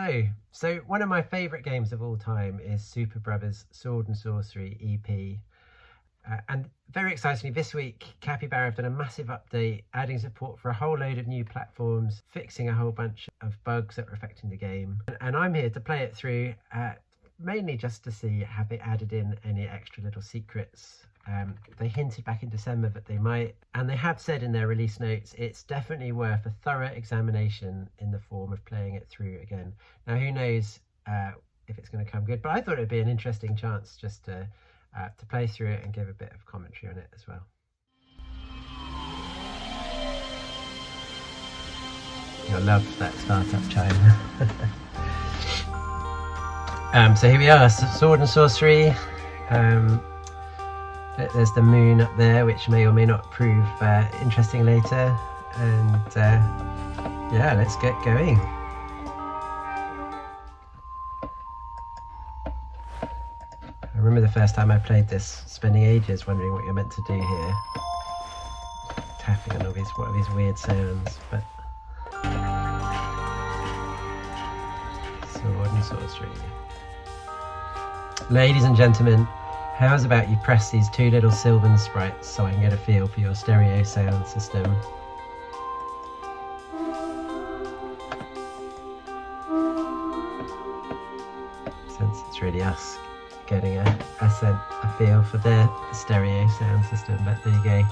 Hello. So one of my favourite games of all time is Superbrothers Sword and Sorcery EP. And very excitingly, this week, Capybara have done a massive update, adding support for a whole load of new platforms, fixing a whole bunch of bugs that were affecting the game. And I'm here to play it through, mainly just to see have they added in any extra little secrets. They hinted back in December that they might, and they have said in their release notes it's definitely worth a thorough examination in the form of playing it through again. Now, who knows if it's going to come good, but I thought it would be an interesting chance just to play through it and give a bit of commentary on it as well. You'll love that startup chime. So here we are, Sword and Sorcery. There's the moon up there, which may or may not prove interesting later. And yeah, let's get going. I remember the first time I played this, spending ages wondering what you're meant to do here. Tapping on all these, what are these weird sounds, but... Sword and Sorcery. Ladies and gentlemen, how's about you press these two little Sylvan sprites so I can get a feel for your stereo sound system. Since it's really us getting a feel for their stereo sound system, but there you go.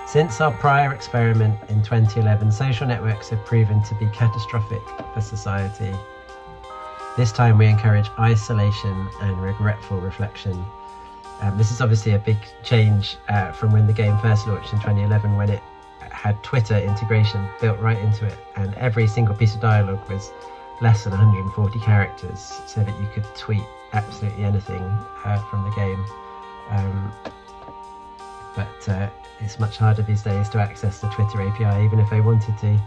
Since our prior experiment in 2011, social networks have proven to be catastrophic for society. This time we encourage isolation and regretful reflection. This is obviously a big change from when the game first launched in 2011, when it had Twitter integration built right into it, and every single piece of dialogue was less than 140 characters, so that you could tweet absolutely anything from the game. But it's much harder these days to access the Twitter API, even if they wanted to.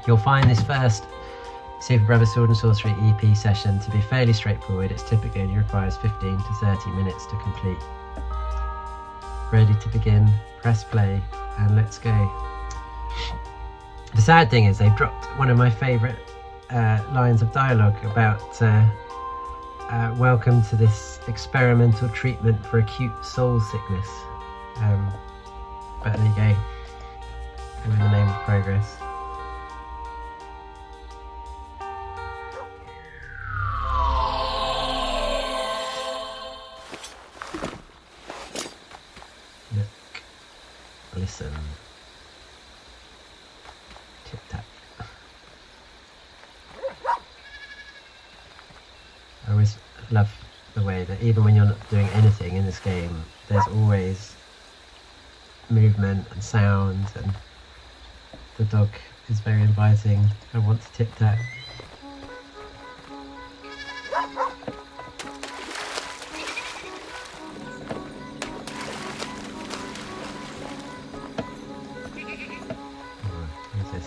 You'll find this first Superbrothers Sword and Sorcery EP session to be fairly straightforward. It typically only requires 15 to 30 minutes to complete. Ready to begin, press play, and let's go. The sad thing is they've dropped one of my favourite lines of dialogue about welcome to this experimental treatment for acute soul sickness. But there you go, all in the name of progress. Listen. Tip tap. I always love the way that even when you're not doing anything in this game, there's always movement and sound, and the dog is very inviting. I want to tip tap.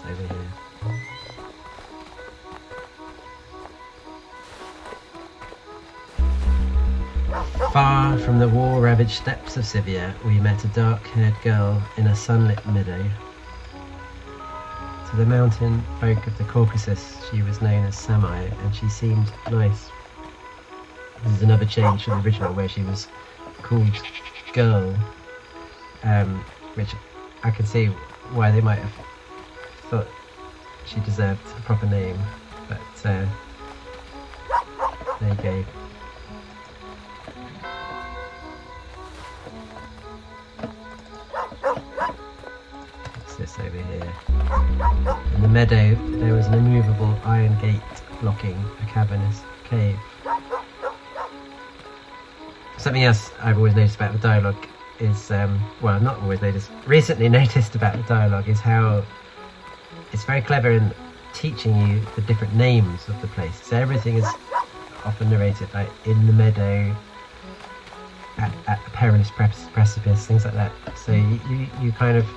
Over here. Far from the war-ravaged steppes of Scythia, we met a dark-haired girl in a sunlit meadow. To the mountain folk of the Caucasus, she was known as Samai, and she seemed nice. This is another change from the original, where she was called Girl, which I can see why they might have thought she deserved a proper name, but there you go. What's this over here? In the meadow there was an immovable iron gate blocking a cavernous cave. Something else I've always noticed about the dialogue is, well, not always noticed, recently noticed about the dialogue is how it's very clever in teaching you the different names of the place. So everything is often narrated like in the meadow, at a perilous precipice, things like that. So you kind of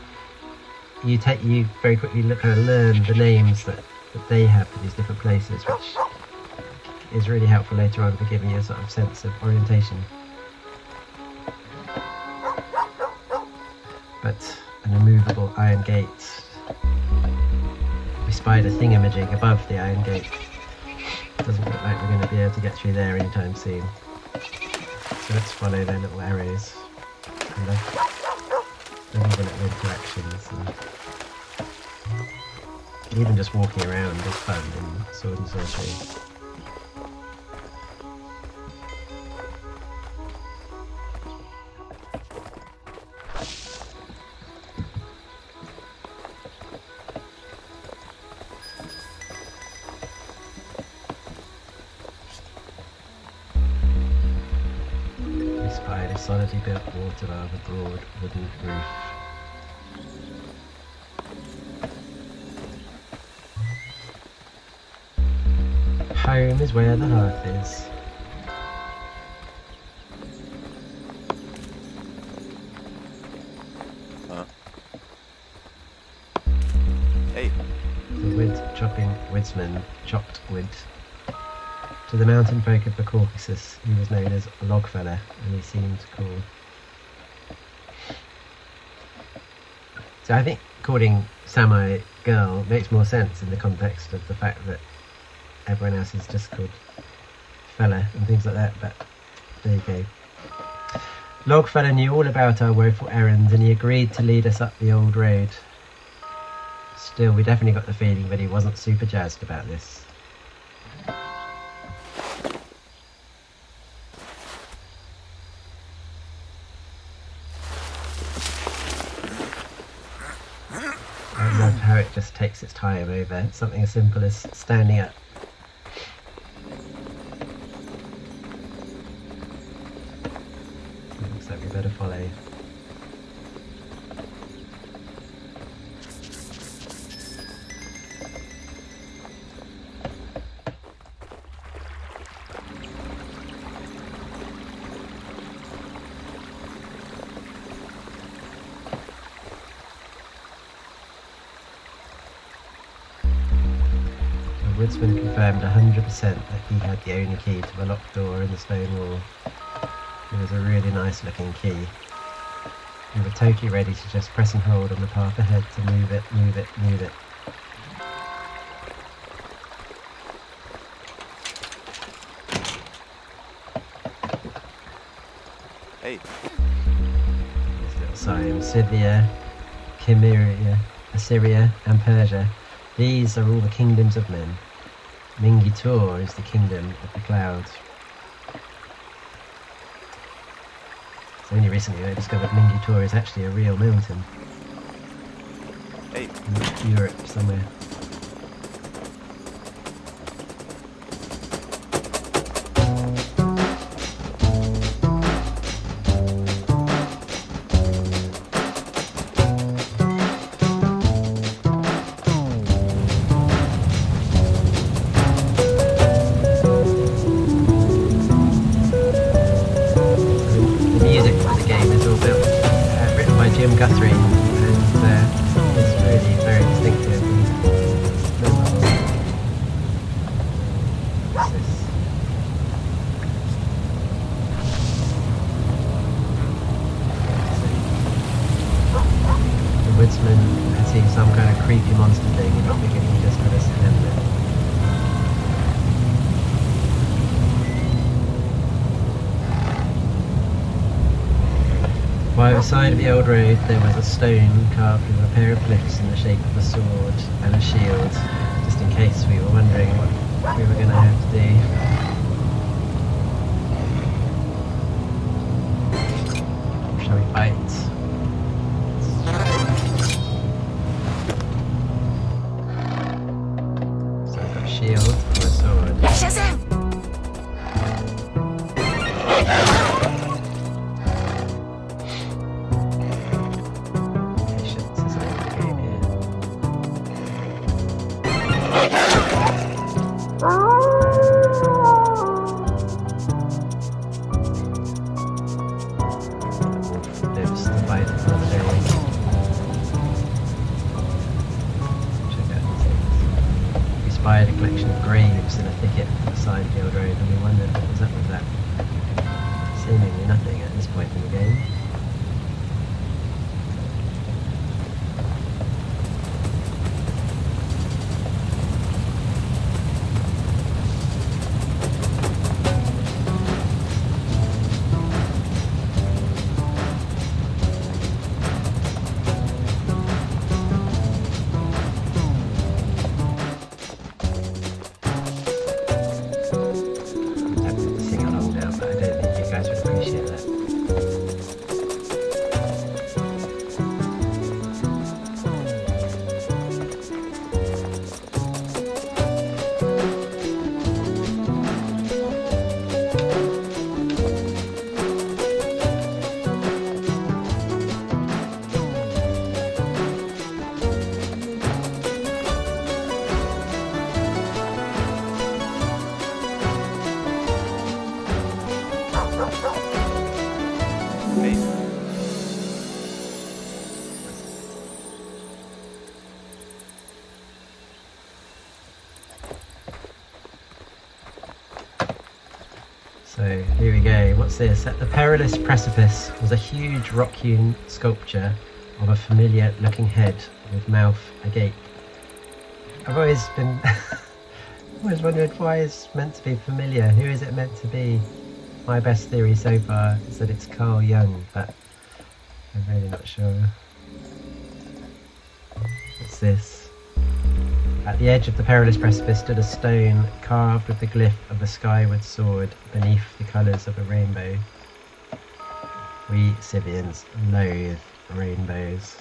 you very quickly kind of learn the names that they have for these different places, which is really helpful later on for giving you a sort of sense of orientation. But an immovable iron gate. spied a thingamajig above the iron gate. Doesn't look like we're going to be able to get through there anytime soon. So let's follow their little arrows. And they're even at interactions. And even just walking around is fun in Sword and Sworcery. Spied a solidly built water bar with a broad wooden roof. Home is where the hearth is. Hey. The wood-chopping woodsman chopped wood. To the mountain folk of the Caucasus, he was known as Logfella, and he seemed cool. So I think calling Samai girl makes more sense in the context of the fact that everyone else is just called fella and things like that, but there you go. Logfella knew all about our woeful errands, and he agreed to lead us up the old road. Still, we definitely got the feeling that he wasn't super jazzed about this. I love how it just takes its time over something as simple as standing up. Looks like we better follow. The woodsman confirmed 100% that he had the only key to the locked door in the stone wall. It was a really nice looking key. We were totally ready to just press and hold on the path ahead to move it, move it, move it. Hey. These little signs: Scythia, Chimeria, Assyria and Persia. These are all the kingdoms of men. Mingitor is the kingdom of the clouds. So only recently I discovered Mingitor is actually a real mountain. Hey. In Europe somewhere. Guthrie, and it's really very distinctive and memorable. What's this? The woodsman had seen some kind of creepy monster thing in the beginning, he just had us stand there. By the side of the old road there was a stone carved with a pair of glyphs in the shape of a sword and a shield, just in case we were wondering what we were going to have to do. Shall we fight? So I've got a shield and a sword. Shazam! A collection of graves in a thicket at the side of the old road, and we wondered what was up with that. Seemingly nothing at this point in the game. So here we go. What's this? At the perilous precipice was a huge rock-hewn sculpture of a familiar-looking head with mouth agape. I've always been always wondered why it's meant to be familiar. Who is it meant to be? My best theory so far is that it's Carl Jung, but I'm really not sure. What's this? At the edge of the perilous precipice stood a stone carved with the glyph of a skyward sword beneath the colours of a rainbow. We Sivians loathe rainbows.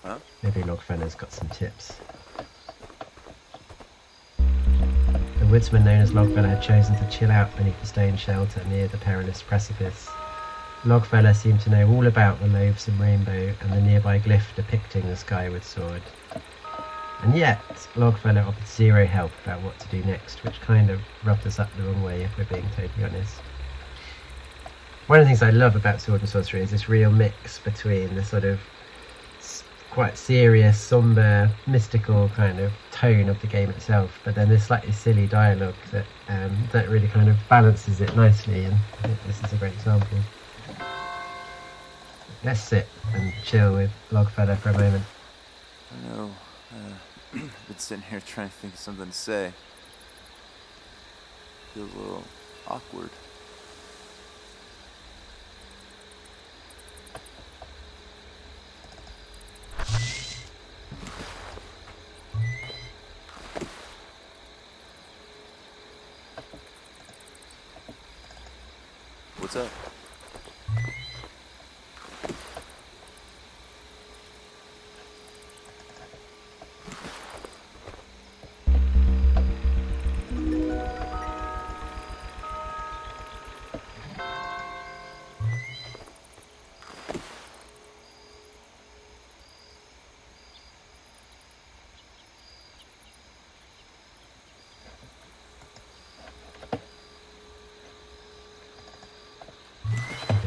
Huh? Maybe Logfeller's got some tips. The woodsman known as Logfeller had chosen to chill out beneath the stone shelter near the perilous precipice. Logfeller seemed to know all about the loathsome rainbow and the nearby glyph depicting the skyward sword. And yet, Logfeller offered zero help about what to do next, which kind of rubbed us up the wrong way if we're being totally honest. One of the things I love about Sword and Sorcery is this real mix between the sort of quite serious, sombre, mystical kind of tone of the game itself, but then this slightly silly dialogue that really kind of balances it nicely, and I think this is a great example. Let's sit and chill with Logfeller for a moment. I know. Been sitting here trying to think of something to say. Feels a little awkward. What's up?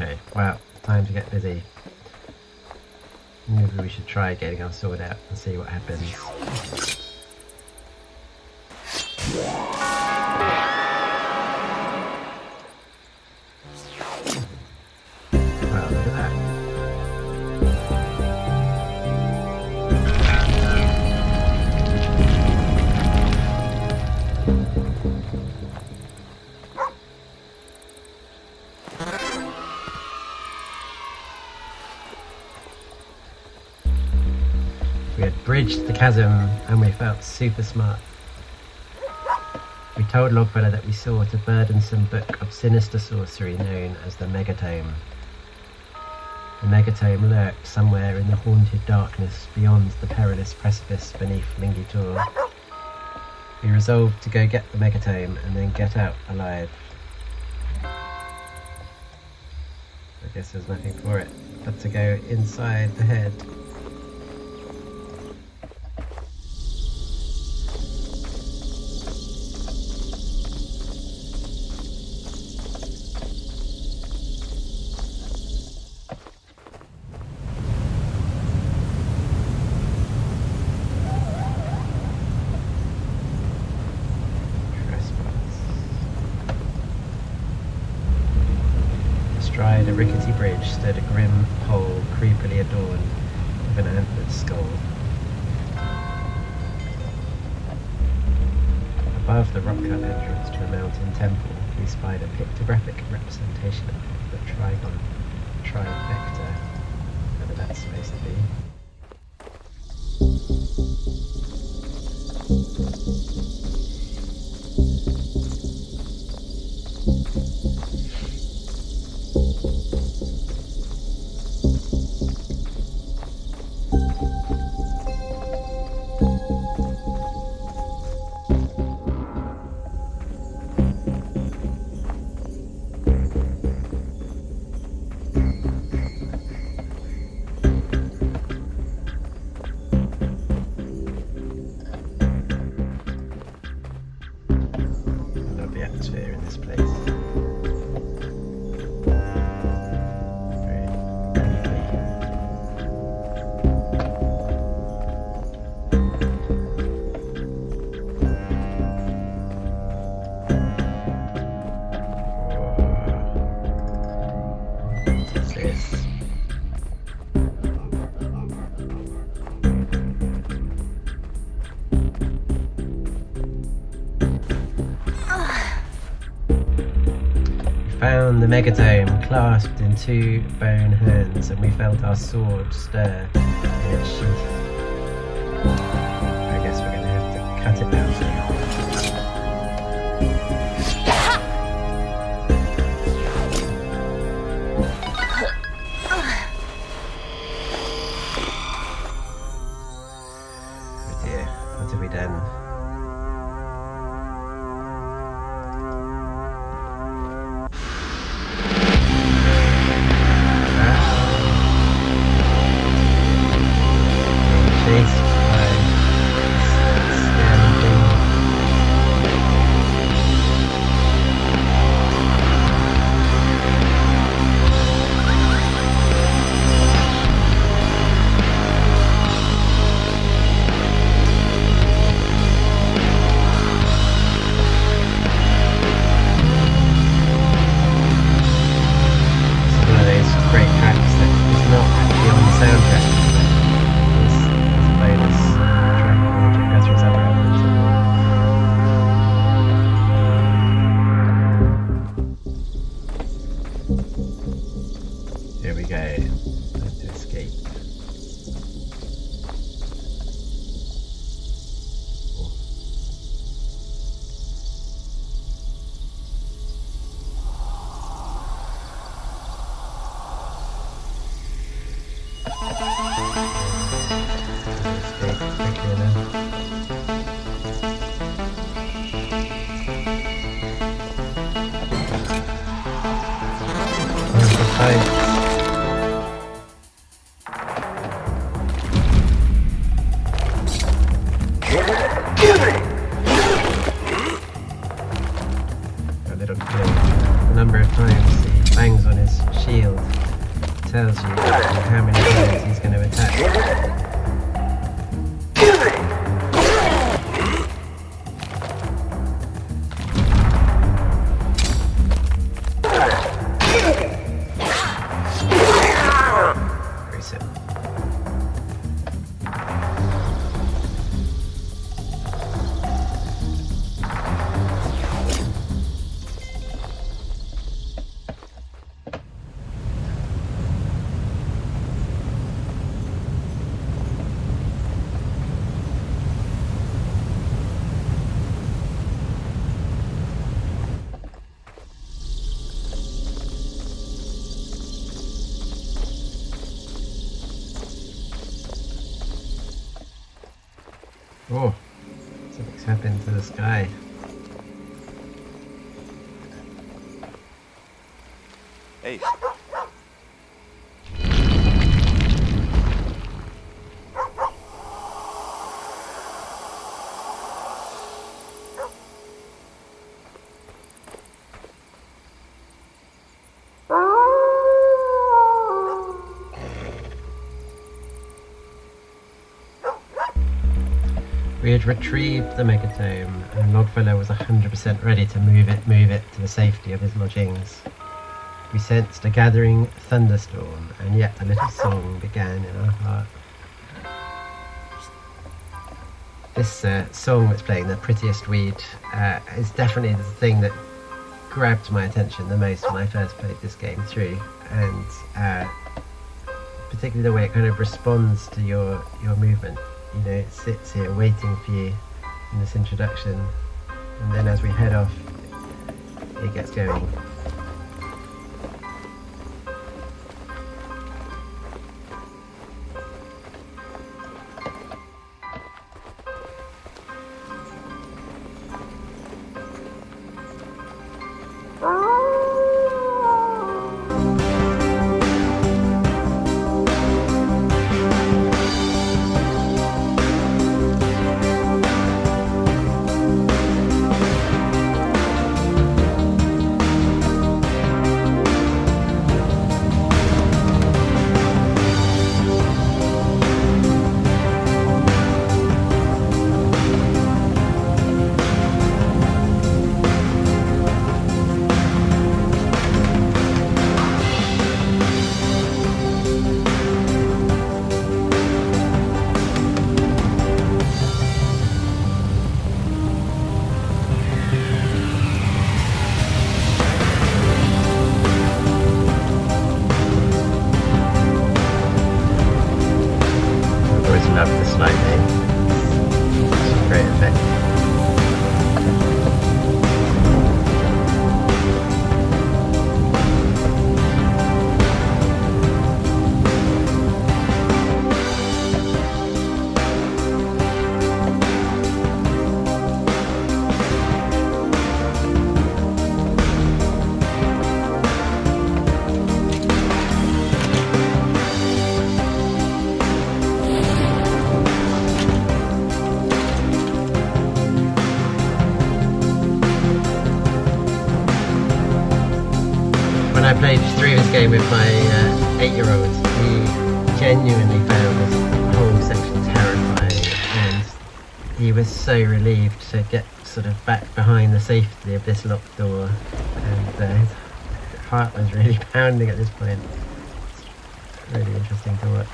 Okay, well, time to get busy. Maybe we should try getting our sword out and see what happens. Wow, look at that. We had bridged the chasm and we felt super smart. We told Logfeller that we sought a burdensome book of sinister sorcery known as the Megatome. The Megatome lurked somewhere in the haunted darkness beyond the perilous precipice beneath Lingitor. We resolved to go get the Megatome and then get out alive. I guess there's nothing for it but to go inside the head. Astride a rickety bridge stood a grim pole creepily adorned with an antlered skull. Above the rock-cut entrance to a mountain temple, we spied a pictographic representation of the trigon trifecta, whatever that's supposed to be. Atmosphere in this place. Very creepy. found the megatome clasped in two bone hands, and we felt our sword stir in its sheath. I guess we're going to have to cut it down soon. Oh dear, what have we done? Here we go. Let's escape. The number of times he bangs on his shield tells you how many times he's going to attack. Very simple. Oh, something's happened to the sky. Hey. We had retrieved the megatome, and Logfellow was 100% ready to move it to the safety of his lodgings. We sensed a gathering thunderstorm, and yet a little song began in our heart. This song that's playing, The Prettiest Weed, is definitely the thing that grabbed my attention the most when I first played this game through, and particularly the way it kind of responds to your movement. You know, it sits here waiting for you in this introduction, and then as we head off, it gets going. played through this game with my 8-year-old. He genuinely found this whole section terrifying, and he was so relieved to get sort of back behind the safety of this locked door, and his heart was really pounding at this point. It's really interesting to watch.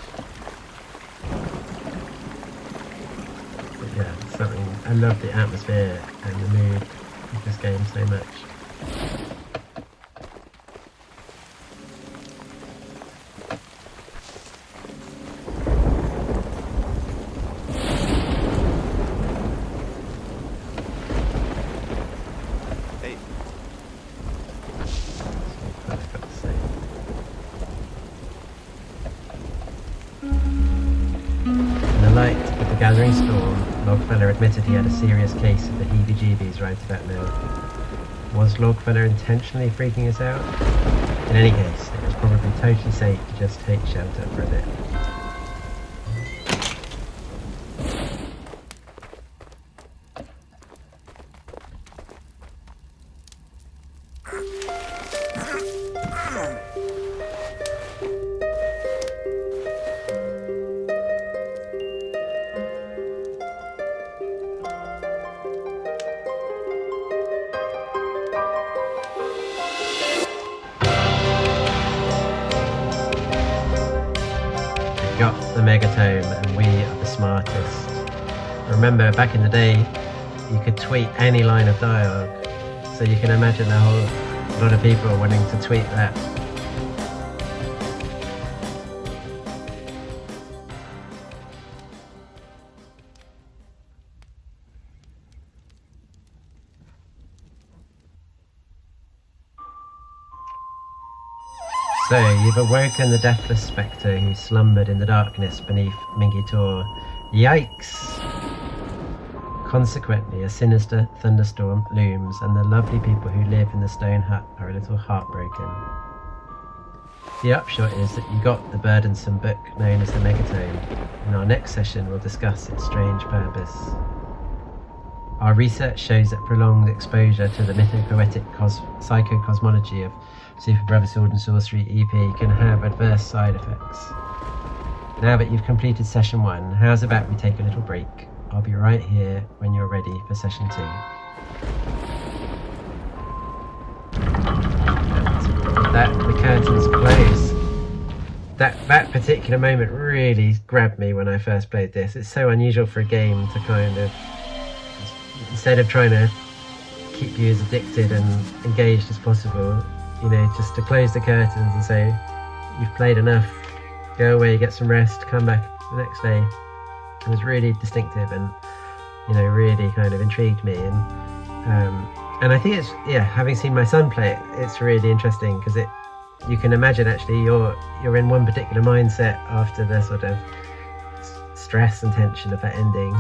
But yeah, something, I love the atmosphere and the mood of this game so much. With the gathering storm, Logfellow admitted he had a serious case of the heebie-jeebies right about now. Was Logfellow intentionally freaking us out? In any case, it was probably totally safe to just take shelter for a bit. Got the megatome, and we are the smartest. Remember, back in the day, you could tweet any line of dialogue, so you can imagine a whole lot of people wanting to tweet that. So, you've awoken the deathless spectre who slumbered in the darkness beneath Mingy Tor. Yikes! Consequently, a sinister thunderstorm looms, and the lovely people who live in the stone hut are a little heartbroken. The upshot is that you got the burdensome book known as the Megatome. In our next session, we'll discuss its strange purpose. Our research shows that prolonged exposure to the mythopoetic psychocosmology of Superbrothers Sword and Sorcery EP can have adverse side effects. Now that you've completed session 1, how's about we take a little break? I'll be right here when you're ready for session 2. And that the curtains close. That particular moment really grabbed me when I first played this. It's so unusual for a game to kind of, instead of trying to keep you as addicted and engaged as possible, you know, just to close the curtains and say, you've played enough, go away, get some rest, come back the next day. It was really distinctive and, you know, really kind of intrigued me. And I think it's, yeah, having seen my son play it, it's really interesting because you can imagine actually you're in one particular mindset after the sort of stress and tension of that ending,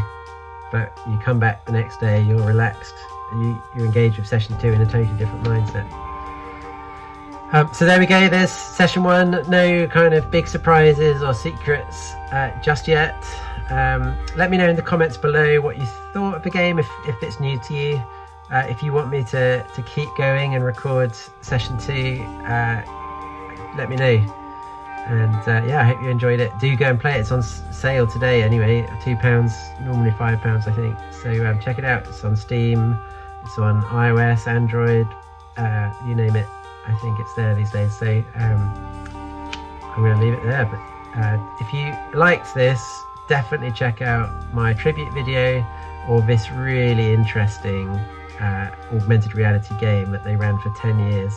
but you come back the next day, you're relaxed, and you engage with session 2 in a totally different mindset. So there we go, there's session 1, no kind of big surprises or secrets just yet. Let me know in the comments below what you thought of the game, if it's new to you. If you want me to keep going and record session 2, let me know. And yeah, I hope you enjoyed it. Do go and play it, it's on sale today anyway, £2, normally £5 I think. So check it out, it's on Steam, it's on iOS, Android, you name it. I think it's there these days, so I'm going to leave it there. But if you liked this, definitely check out my tribute video or this really interesting augmented reality game that they ran for 10 years.